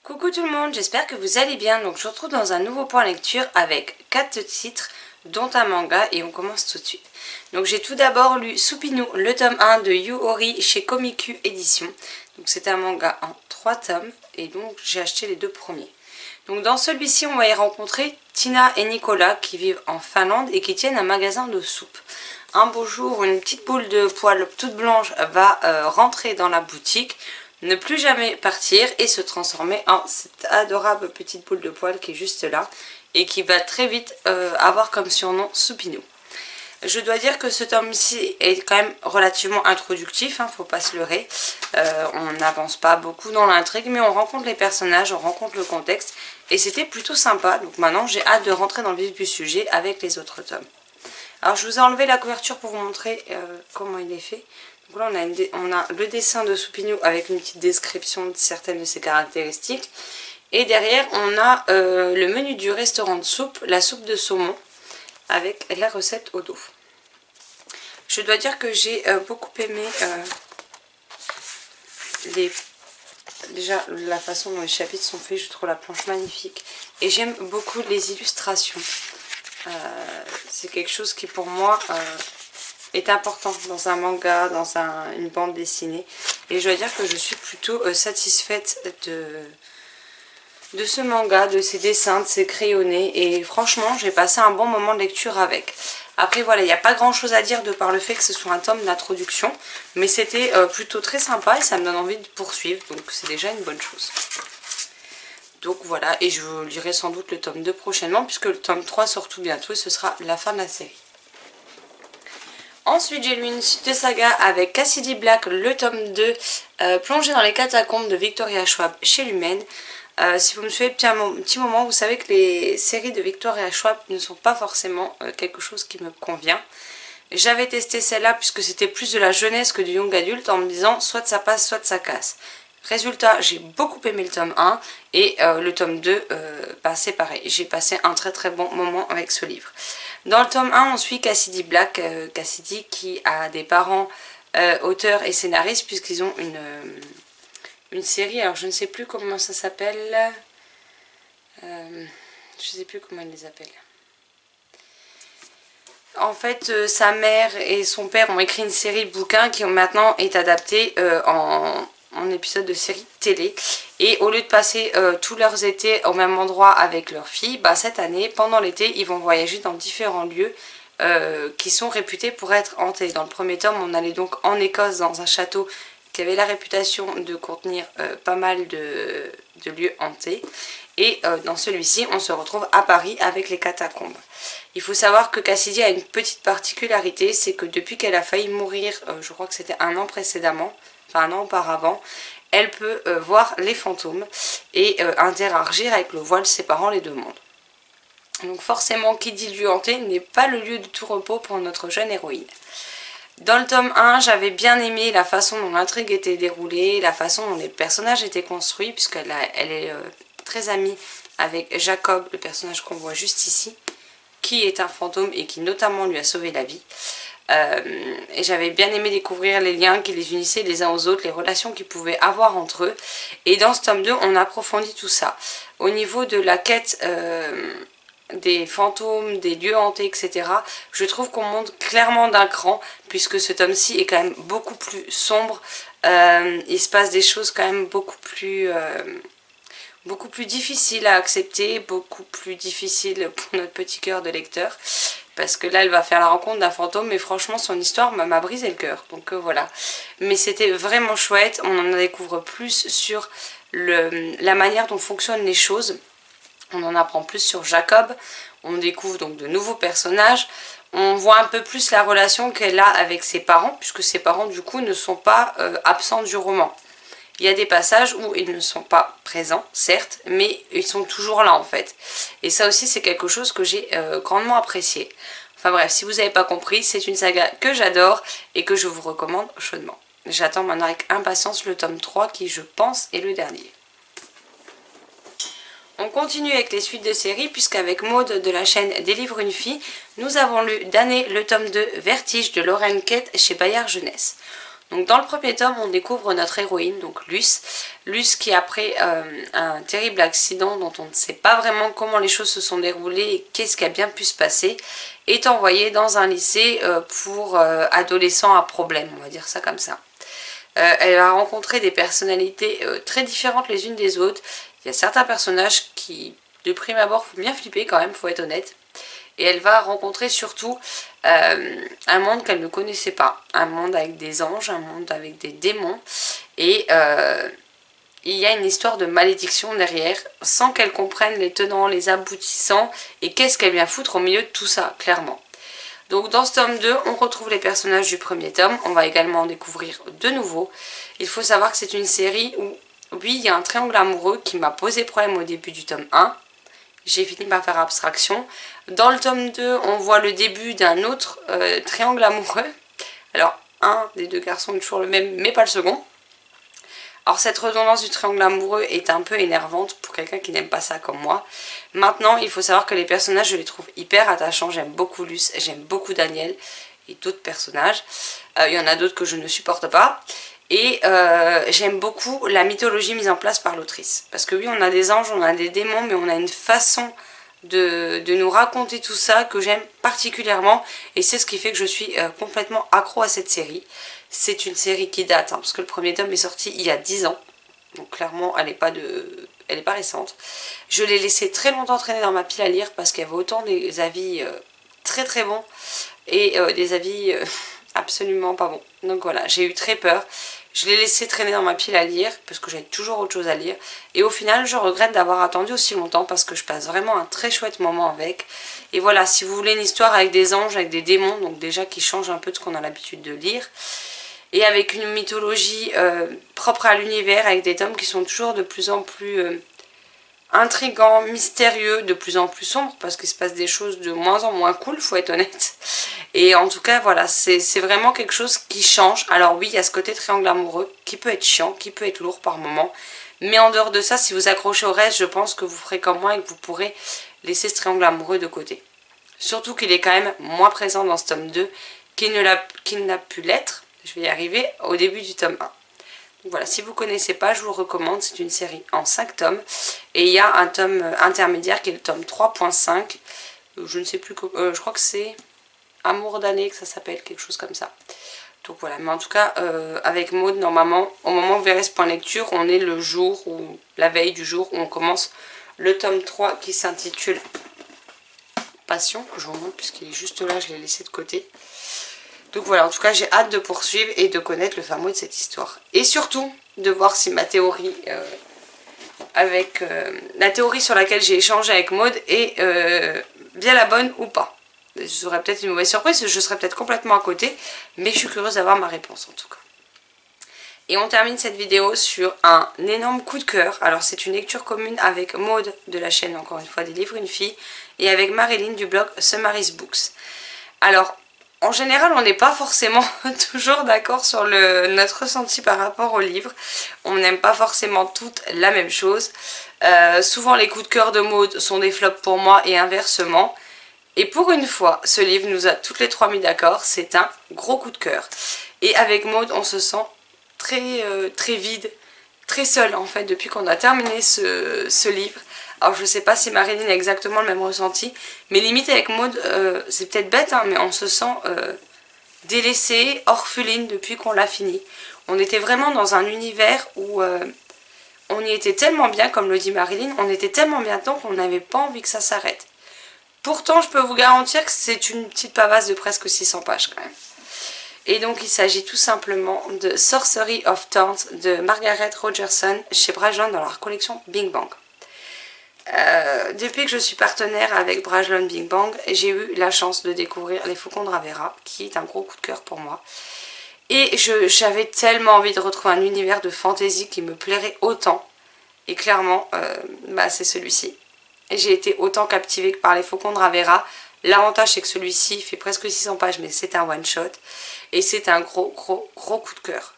Coucou tout le monde, j'espère que vous allez bien. Donc je vous retrouve dans un nouveau point lecture avec 4 titres dont un manga et on commence tout de suite. Donc j'ai tout d'abord lu Supinu, le tome 1 de Yu Ori chez Komiku Édition. Donc c'est un manga en 3 tomes et donc j'ai acheté les 2 premiers. Donc dans celui-ci on va y rencontrer Tina et Nicolas qui vivent en Finlande et qui tiennent un magasin de soupe. Un beau jour, une petite boule de poils toute blanche va rentrer dans la boutique, ne plus jamais partir et se transformer en cette adorable petite boule de poils qui est juste là et qui va très vite avoir comme surnom Supinu. Je dois dire que ce tome-ci est quand même relativement introductif, faut pas se leurrer. On n'avance pas beaucoup dans l'intrigue, mais on rencontre les personnages, on rencontre le contexte et c'était plutôt sympa. Donc maintenant j'ai hâte de rentrer dans le vif du sujet avec les autres tomes. Alors je vous ai enlevé la couverture pour vous montrer comment il est fait. Donc là on a le dessin de Supinu avec une petite description de certaines de ses caractéristiques. Et derrière on a le menu du restaurant de soupe, la soupe de saumon avec la recette au dos. Je dois dire que j'ai beaucoup aimé déjà la façon dont les chapitres sont faits, je trouve la planche magnifique. Et j'aime beaucoup les illustrations. C'est quelque chose qui pour moi est important dans un manga, dans une bande dessinée. Et je dois dire que je suis plutôt satisfaite de ce manga, de ses dessins, de ses crayonnés. Et franchement, j'ai passé un bon moment de lecture avec. Après voilà, il n'y a pas grand chose à dire de par le fait que ce soit un tome d'introduction. Mais c'était plutôt très sympa et ça me donne envie de poursuivre. Donc c'est déjà une bonne chose. Donc voilà, et je vous lirai sans doute le tome 2 prochainement, puisque le tome 3 sort tout bientôt et ce sera la fin de la série. Ensuite, j'ai lu une suite de saga avec Cassidy Black, le tome 2, plongé dans les catacombes de Victoria Schwab chez Lumen. Si vous me suivez depuis un petit moment, vous savez que les séries de Victoria Schwab ne sont pas forcément quelque chose qui me convient. J'avais testé celle-là puisque c'était plus de la jeunesse que du young adulte en me disant soit ça passe, soit ça casse. Résultat, j'ai beaucoup aimé le tome 1 et le tome 2, c'est pareil. J'ai passé un très très bon moment avec ce livre. Dans le tome 1, on suit Cassidy Black, Cassidy qui a des parents auteurs et scénaristes puisqu'ils ont une série. Alors je ne sais plus comment ça s'appelle. Je ne sais plus comment ils les appellent. En fait, sa mère et son père ont écrit une série de bouquins qui maintenant est adaptée en épisode de série télé. Et au lieu de passer tous leurs étés au même endroit avec leurs filles, cette année, pendant l'été, ils vont voyager dans différents lieux qui sont réputés pour être hantés. Dans le premier tome, on allait donc en Écosse dans un château qui avait la réputation de contenir pas mal de lieux hantés. Et dans celui-ci, on se retrouve à Paris avec les catacombes. Il faut savoir que Cassidy a une petite particularité, c'est que depuis qu'elle a failli mourir, je crois que c'était un an précédemment, enfin un an auparavant, elle peut voir les fantômes et interagir avec le voile séparant les deux mondes. Donc forcément, qui dit lieu hanté n'est pas le lieu de tout repos pour notre jeune héroïne. Dans le tome 1, j'avais bien aimé la façon dont l'intrigue était déroulée, la façon dont les personnages étaient construits, puisqu'elle est très amie avec Jacob, le personnage qu'on voit juste ici, qui est un fantôme et qui notamment lui a sauvé la vie. Et j'avais bien aimé découvrir les liens qui les unissaient les uns aux autres, les relations qu'ils pouvaient avoir entre eux. Et dans ce tome 2, on approfondit tout ça. Au niveau de la quête des fantômes, des lieux hantés, etc., je trouve qu'on monte clairement d'un cran, puisque ce tome-ci est quand même beaucoup plus sombre. Il se passe des choses quand même beaucoup plus difficiles à accepter, beaucoup plus difficiles pour notre petit cœur de lecteur. Parce que là, elle va faire la rencontre d'un fantôme, et franchement, son histoire m'a brisé le cœur. Donc voilà. Mais c'était vraiment chouette. On en découvre plus sur la manière dont fonctionnent les choses. On en apprend plus sur Jacob. On découvre donc de nouveaux personnages. On voit un peu plus la relation qu'elle a avec ses parents, puisque ses parents, du coup, ne sont pas absents du roman. Il y a des passages où ils ne sont pas présents, certes, mais ils sont toujours là en fait. Et ça aussi c'est quelque chose que j'ai grandement apprécié. Enfin bref, si vous n'avez pas compris, c'est une saga que j'adore et que je vous recommande chaudement. J'attends maintenant avec impatience le tome 3 qui, je pense, est le dernier. On continue avec les suites de séries puisqu'avec Maud de la chaîne Délivre une fille, nous avons lu d'année le tome 2 Vertige de Lorraine Kate chez Bayard Jeunesse. Donc dans le premier tome, on découvre notre héroïne, donc Luce. Luce qui après un terrible accident dont on ne sait pas vraiment comment les choses se sont déroulées et qu'est-ce qui a bien pu se passer, est envoyée dans un lycée pour adolescents à problème, on va dire ça comme ça. Elle va rencontrer des personnalités très différentes les unes des autres. Il y a certains personnages qui, de prime abord, font bien flipper quand même, faut être honnête. Et elle va rencontrer surtout un monde qu'elle ne connaissait pas. Un monde avec des anges, un monde avec des démons. Et il y a une histoire de malédiction derrière, sans qu'elle comprenne les tenants, les aboutissants, et qu'est-ce qu'elle vient foutre au milieu de tout ça, clairement. Donc dans ce tome 2, on retrouve les personnages du premier tome. On va également en découvrir de nouveaux. Il faut savoir que c'est une série où, oui, il y a un triangle amoureux qui m'a posé problème au début du tome 1. J'ai fini par faire abstraction. Dans le tome 2, on voit le début d'un autre triangle amoureux. Alors, un des deux garçons est toujours le même, mais pas le second. Alors, cette redondance du triangle amoureux est un peu énervante pour quelqu'un qui n'aime pas ça comme moi. Maintenant, il faut savoir que les personnages, je les trouve hyper attachants. J'aime beaucoup Luce, j'aime beaucoup Daniel et d'autres personnages. Il y en a d'autres que je ne supporte pas. Et j'aime beaucoup la mythologie mise en place par l'autrice. Parce que oui, on a des anges, on a des démons, mais on a une façon de nous raconter tout ça que j'aime particulièrement. Et c'est ce qui fait que je suis complètement accro à cette série. C'est une série qui date, hein, parce que le premier tome est sorti il y a 10 ans. Donc clairement, elle n'est pas récente. Je l'ai laissé très longtemps traîner dans ma pile à lire parce qu'il y avait autant des avis très très bons et des avis absolument pas bons. Donc voilà, j'ai eu très peur. Je l'ai laissé traîner dans ma pile à lire parce que j'avais toujours autre chose à lire. Et au final, je regrette d'avoir attendu aussi longtemps parce que je passe vraiment un très chouette moment avec. Et voilà, si vous voulez une histoire avec des anges, avec des démons, donc déjà qui change un peu de ce qu'on a l'habitude de lire, et avec une mythologie propre à l'univers, avec des tomes qui sont toujours de plus en plus intrigants, mystérieux, de plus en plus sombres, parce qu'il se passe des choses de moins en moins cool, faut être honnête. Et en tout cas, voilà, c'est vraiment quelque chose qui change. Alors oui, il y a ce côté triangle amoureux, qui peut être chiant, qui peut être lourd par moments. Mais en dehors de ça, si vous accrochez au reste, je pense que vous ferez comme moi et que vous pourrez laisser ce triangle amoureux de côté. Surtout qu'il est quand même moins présent dans ce tome 2 qu'il n'a pu l'être, je vais y arriver, au début du tome 1. Donc voilà, si vous ne connaissez pas, je vous le recommande, c'est une série en 5 tomes. Et il y a un tome intermédiaire qui est le tome 3.5, je ne sais plus, je crois que c'est Amour d'année que ça s'appelle, quelque chose comme ça. Donc voilà, mais en tout cas, avec Maud, normalement, au moment où vous verrez ce point lecture, on est le jour, ou la veille du jour où on commence le tome 3 qui s'intitule Passion, que je vous montre puisqu'il est juste là, je l'ai laissé de côté. Donc voilà, en tout cas, j'ai hâte de poursuivre et de connaître le fin mot de cette histoire. Et surtout, de voir si ma théorie, la théorie sur laquelle j'ai échangé avec Maud est bien la bonne ou pas. Ce serait peut-être une mauvaise surprise, je serais peut-être complètement à côté, mais je suis curieuse d'avoir ma réponse en tout cas. Et on termine cette vidéo sur un énorme coup de cœur. Alors c'est une lecture commune avec Maud de la chaîne, encore une fois, des livres une fille, et avec Marilyn du blog Summary's Books. Alors, en général, on n'est pas forcément toujours d'accord sur notre ressenti par rapport au livre. On n'aime pas forcément toutes la même chose. Souvent, les coups de cœur de Maud sont des flops pour moi et inversement. Et pour une fois, ce livre nous a toutes les trois mis d'accord. C'est un gros coup de cœur. Et avec Maud, on se sent très vide, très seul en fait, depuis qu'on a terminé ce livre. Alors je sais pas si Marilyn a exactement le même ressenti, mais limite avec Maud, c'est peut-être bête, hein, mais on se sent délaissée, orpheline depuis qu'on l'a fini. On était vraiment dans un univers où on y était tellement bien, comme le dit Marilyn, on était tellement bien dedans qu'on n'avait pas envie que ça s'arrête. Pourtant, je peux vous garantir que c'est une petite pavasse de presque 600 pages quand même. Et donc il s'agit tout simplement de Sorcery of Thorns de Margaret Rogerson chez Brajlon dans leur collection Bing Bang. Depuis que je suis partenaire avec Brajlon Bing Bang, j'ai eu la chance de découvrir Les Faucons de Ravera, qui est un gros coup de cœur pour moi. Et j'avais tellement envie de retrouver un univers de fantasy qui me plairait autant. Et clairement, c'est celui-ci. J'ai été autant captivée que par Les Faucons de Ravera. L'avantage c'est que celui-ci fait presque 600 pages, mais c'est un one-shot. Et c'est un gros coup de cœur.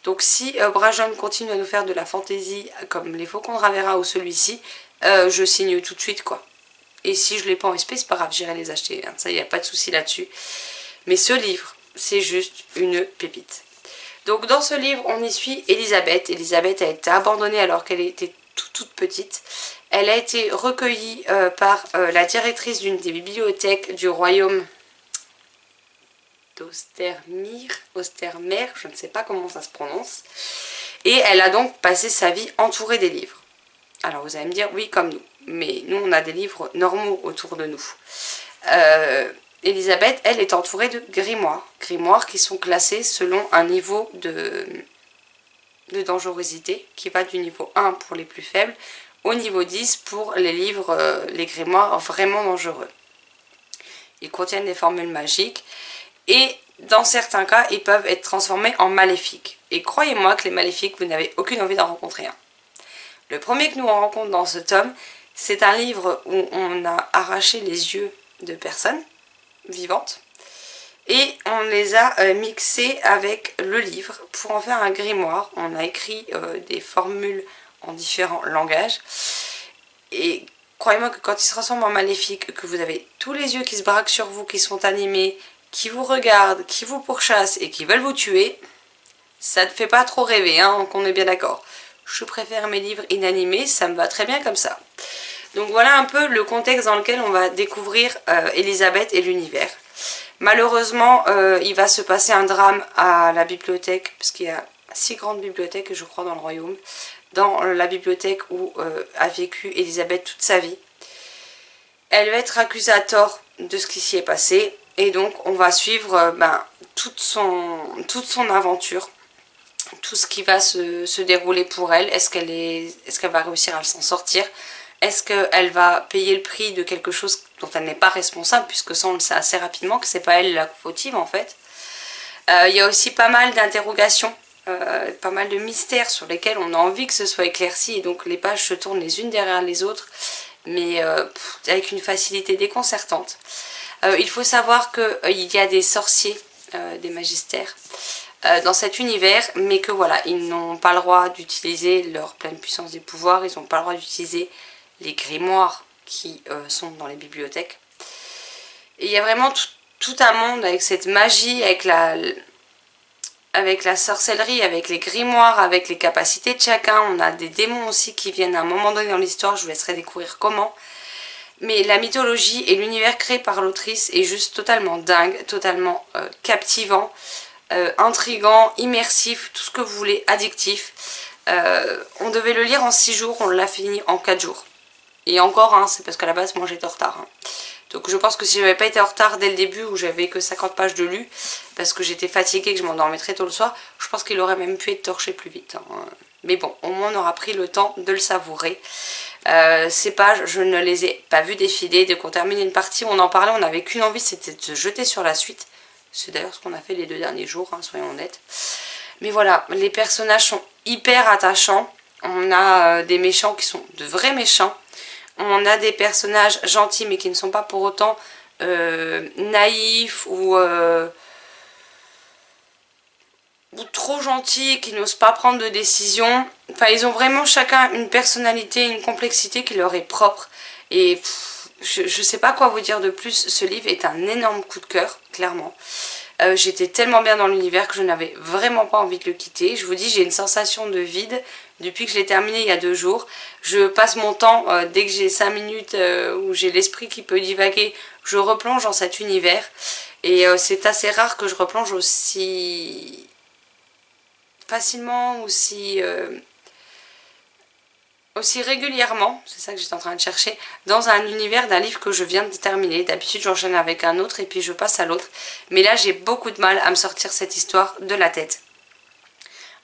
Donc si Brajlon continue à nous faire de la fantasy comme Les Faucons de Ravera ou celui-ci, je signe tout de suite quoi. Et si je ne l'ai pas en SP, c'est pas grave, j'irai les acheter. Hein. Ça, il n'y a pas de souci là-dessus. Mais ce livre, c'est juste une pépite. Donc dans ce livre, on y suit Elisabeth. Elisabeth a été abandonnée alors qu'elle était toute petite. Elle a été recueillie par la directrice d'une des bibliothèques du royaume d'Ostermer, je ne sais pas comment ça se prononce. Et elle a donc passé sa vie entourée des livres. Alors vous allez me dire, oui, comme nous. Mais nous, on a des livres normaux autour de nous. Elisabeth, elle, est entourée de grimoires. Grimoires qui sont classés selon un niveau de dangerosité, qui va du niveau 1 pour les plus faibles, au niveau 10 pour les livres, les grimoires vraiment dangereux. Ils contiennent des formules magiques. Et dans certains cas, ils peuvent être transformés en maléfiques. Et croyez-moi que les maléfiques, vous n'avez aucune envie d'en rencontrer un. Le premier que nous on rencontre dans ce tome, c'est un livre où on a arraché les yeux de personnes vivantes. Et on les a mixés avec le livre pour en faire un grimoire. On a écrit des formules en différents langages. Et croyez-moi que quand il se transforme en maléfique, que vous avez tous les yeux qui se braquent sur vous, qui sont animés, qui vous regardent, qui vous pourchassent et qui veulent vous tuer, ça ne fait pas trop rêver, hein, qu'on est bien d'accord. Je préfère mes livres inanimés, ça me va très bien comme ça. Donc voilà un peu le contexte dans lequel on va découvrir Elisabeth et l'univers. Malheureusement, il va se passer un drame à la bibliothèque, parce qu'il y a 6 grandes bibliothèques, je crois, dans le royaume. Dans la bibliothèque où a vécu Elisabeth toute sa vie. Elle va être accusée à tort de ce qui s'y est passé. Et donc, on va suivre toute son aventure. Tout ce qui va se dérouler pour elle. Est-ce qu'elle va réussir à s'en sortir? Est-ce qu'elle va payer le prix de quelque chose dont elle n'est pas responsable? Puisque ça, on le sait assez rapidement que c'est pas elle la fautive, en fait. Il y a aussi pas mal d'interrogations. Pas mal de mystères sur lesquels on a envie que ce soit éclairci. Et donc, les pages se tournent les unes derrière les autres. Mais avec une facilité déconcertante. Il faut savoir qu'il y a des sorciers, des magistères, dans cet univers, mais que voilà, ils n'ont pas le droit d'utiliser leur pleine puissance des pouvoirs, ils n'ont pas le droit d'utiliser les grimoires qui sont dans les bibliothèques. Et il y a vraiment tout un monde avec cette magie, avec la sorcellerie, avec les grimoires, avec les capacités de chacun. On a des démons aussi qui viennent à un moment donné dans l'histoire, je vous laisserai découvrir comment. Mais la mythologie et l'univers créé par l'autrice est juste totalement dingue, totalement captivant, intriguant, immersif, tout ce que vous voulez, addictif. On devait le lire en 6 jours, on l'a fini en 4 jours. Et encore, hein, c'est parce qu'à la base, moi j'étais en retard. Hein. Donc je pense que si j'avais pas été en retard dès le début, où j'avais que 50 pages de lu, parce que j'étais fatiguée, que je m'endormais très tôt le soir, je pense qu'il aurait même pu être torché plus vite. Hein. Mais bon, au moins on aura pris le temps de le savourer. Ces pages, je ne les ai pas vues défiler. Dès qu'on terminait une partie, on en parlait, on n'avait qu'une envie, c'était de se jeter sur la suite. C'est d'ailleurs ce qu'on a fait les 2 derniers jours, hein, soyons honnêtes. Mais voilà, les personnages sont hyper attachants. On a des méchants qui sont de vrais méchants. On a des personnages gentils mais qui ne sont pas pour autant naïfs ou trop gentils et qui n'osent pas prendre de décision. Enfin, ils ont vraiment chacun une personnalité, une complexité qui leur est propre. Et je ne sais pas quoi vous dire de plus. Ce livre est un énorme coup de cœur, clairement. J'étais tellement bien dans l'univers que je n'avais vraiment pas envie de le quitter. Je vous dis, j'ai une sensation de vide depuis que je l'ai terminé il y a 2 jours. Je passe mon temps, dès que j'ai 5 minutes où j'ai l'esprit qui peut divaguer, je replonge dans cet univers. Et c'est assez rare que je replonge aussi facilement, aussi régulièrement, c'est ça que j'étais en train de chercher, dans un univers d'un livre que je viens de terminer. D'habitude j'enchaîne avec un autre et puis je passe à l'autre. Mais là j'ai beaucoup de mal à me sortir cette histoire de la tête.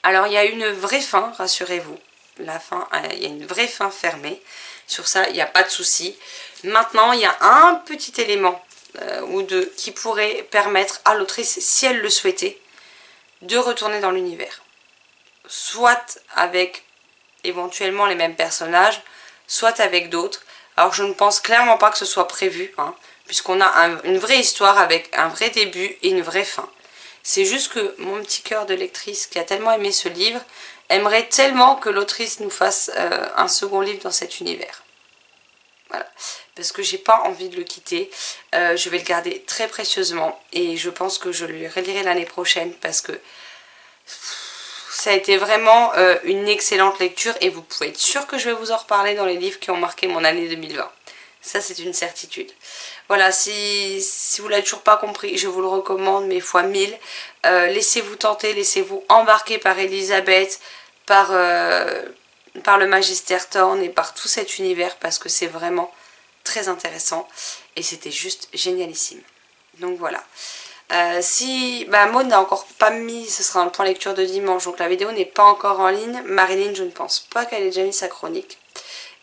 Alors il y a une vraie fin, rassurez-vous. La fin, il y a une vraie fin fermée. Sur ça, il n'y a pas de souci. Maintenant, il y a un petit élément ou deux qui pourrait permettre à l'autrice, si elle le souhaitait, de retourner dans l'univers. Soit avec éventuellement les mêmes personnages, soit avec d'autres. Alors je ne pense clairement pas que ce soit prévu, hein, puisqu'on a une vraie histoire avec un vrai début et une vraie fin. C'est juste que mon petit cœur de lectrice qui a tellement aimé ce livre aimerait tellement que l'autrice nous fasse un second livre dans cet univers. Voilà, parce que j'ai pas envie de le quitter. Je vais le garder très précieusement et je pense que je le relirai l'année prochaine parce que Ça a été vraiment une excellente lecture et vous pouvez être sûr que je vais vous en reparler dans les livres qui ont marqué mon année 2020. Ça, c'est une certitude. Voilà, si vous ne l'avez toujours pas compris, je vous le recommande, mais fois 1000. Laissez-vous tenter, laissez-vous embarquer par Elisabeth, par le Magister Thorn et par tout cet univers parce que c'est vraiment très intéressant et c'était juste génialissime. Donc voilà. Si Maud n'a encore pas mis, ce sera un point lecture de dimanche, donc la vidéo n'est pas encore en ligne. Marilyn, je ne pense pas qu'elle ait déjà mis sa chronique.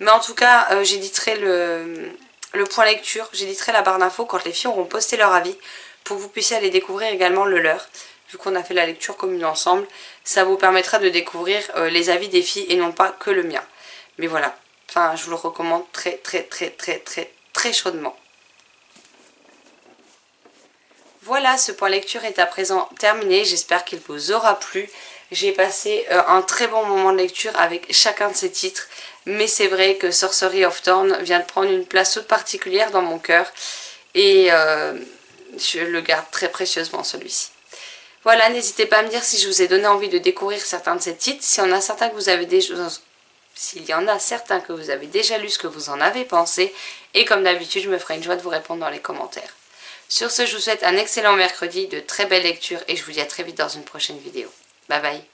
Mais en tout cas, j'éditerai le point lecture, j'éditerai la barre d'infos quand les filles auront posté leur avis pour que vous puissiez aller découvrir également le leur. Vu qu'on a fait la lecture commune ensemble, ça vous permettra de découvrir les avis des filles et non pas que le mien. Mais voilà, enfin, je vous le recommande très très très très très très chaudement. Voilà, ce point lecture est à présent terminé, j'espère qu'il vous aura plu. J'ai passé un très bon moment de lecture avec chacun de ces titres, mais c'est vrai que Sorcery of Thorn vient de prendre une place toute particulière dans mon cœur et je le garde très précieusement celui-ci. Voilà, n'hésitez pas à me dire si je vous ai donné envie de découvrir certains de ces titres, s'il y en a certains que vous avez déjà... S'il y en a certains que vous avez déjà lus, ce que vous en avez pensé, et comme d'habitude, je me ferai une joie de vous répondre dans les commentaires. Sur ce, je vous souhaite un excellent mercredi, de très belles lectures et je vous dis à très vite dans une prochaine vidéo. Bye bye.